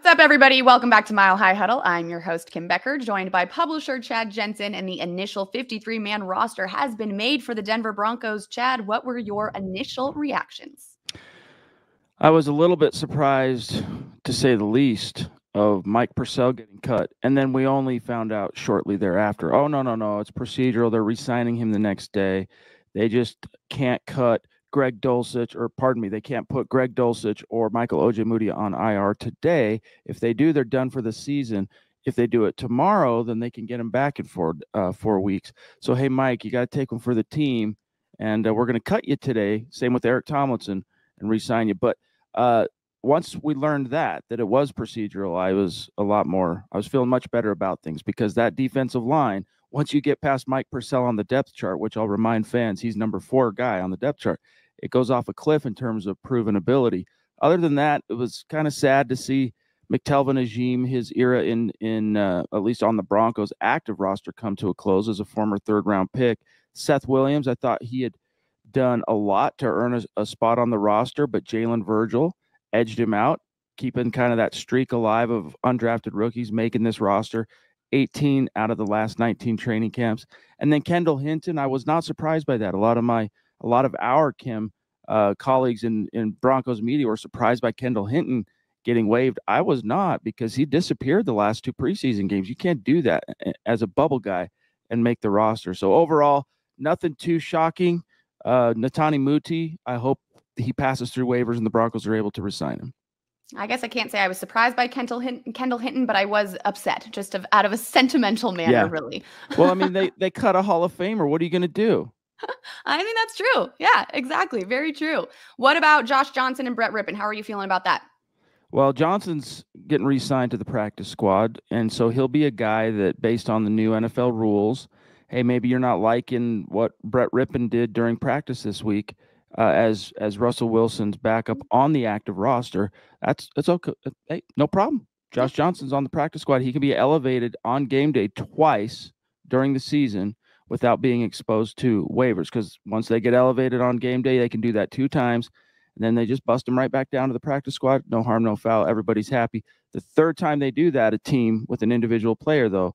What's up, everybody? Welcome back to Mile High Huddle. I'm your host, Kim Becker, joined by publisher Chad Jensen, and the initial 53-man roster has been made for the Denver Broncos. Chad, what were your initial reactions? I was a little bit surprised, to say the least, of Mike Purcell getting cut. And then we only found out shortly thereafter, oh, no, it's procedural. They're re-signing him the next day. They just can't cut Greg Dulcich, or pardon me, they can't put Greg Dulcich or Michael Ojemudia on IR today. If they do, they're done for the season. If they do it tomorrow, then they can get him back in 4 weeks. So, hey, Mike, you got to take him for the team, and we're going to cut you today. Same with Eric Tomlinson, and re-sign you. But once we learned that it was procedural, I was feeling much better about things, because that defensive line, once you get past Mike Purcell on the depth chart, which I'll remind fans, he's number 4 guy on the depth chart, it goes off a cliff in terms of proven ability. Other than that, it was kind of sad to see McTelvin Agim, his era in at least on the Broncos active roster, come to a close as a former 3rd-round pick. Seth Williams, I thought he had done a lot to earn a spot on the roster, but Jalen Virgil edged him out, keeping kind of that streak alive of undrafted rookies making this roster. 18 out of the last 19 training camps. And then Kendall Hinton, I was not surprised by that. A lot of our Kim colleagues in Broncos media were surprised by Kendall Hinton getting waived. I was not, because he disappeared the last 2 preseason games. You can't do that as a bubble guy and make the roster. So overall, nothing too shocking. Netani Muti, I hope he passes through waivers and the Broncos are able to re-sign him. I guess I can't say I was surprised by Kendall Hinton, but I was upset, just out of a sentimental manner, really. Well, I mean, they cut a Hall of Famer. What are you going to do? I mean, that's true. Yeah, exactly. Very true. What about Josh Johnson and Brett Rippon? How are you feeling about that? Well, Johnson's getting re-signed to the practice squad, and so he'll be a guy that, based on the new NFL rules, hey, maybe you're not liking what Brett Rippon did during practice this week, as Russell Wilson's backup on the active roster. It's okay. Hey, no problem. Josh Johnson's on the practice squad. He can be elevated on game day twice during the season without being exposed to waivers, because once they get elevated on game day, they can do that 2 times, and then they just bust them right back down to the practice squad. No harm, no foul. Everybody's happy. The 3rd time they do that, a team with an individual player, though,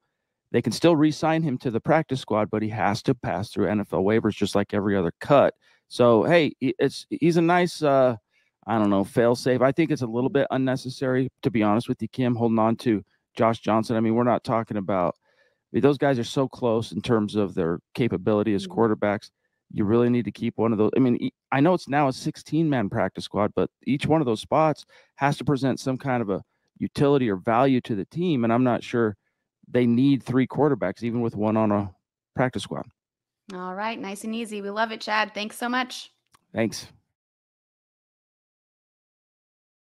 they can still re-sign him to the practice squad, but he has to pass through NFL waivers just like every other cut. So, hey, he's a nice, fail-safe. I think it's a little bit unnecessary, to be honest with you, Kim, holding on to Josh Johnson. I mean, we're not talking about – those guys are so close in terms of their capability as quarterbacks. You really need to keep one of those. I mean, I know it's now a 16-man practice squad, but each one of those spots has to present some kind of a utility or value to the team, and I'm not sure they need 3 quarterbacks, even with one on a practice squad. All right. Nice and easy. We love it, Chad. Thanks so much. Thanks.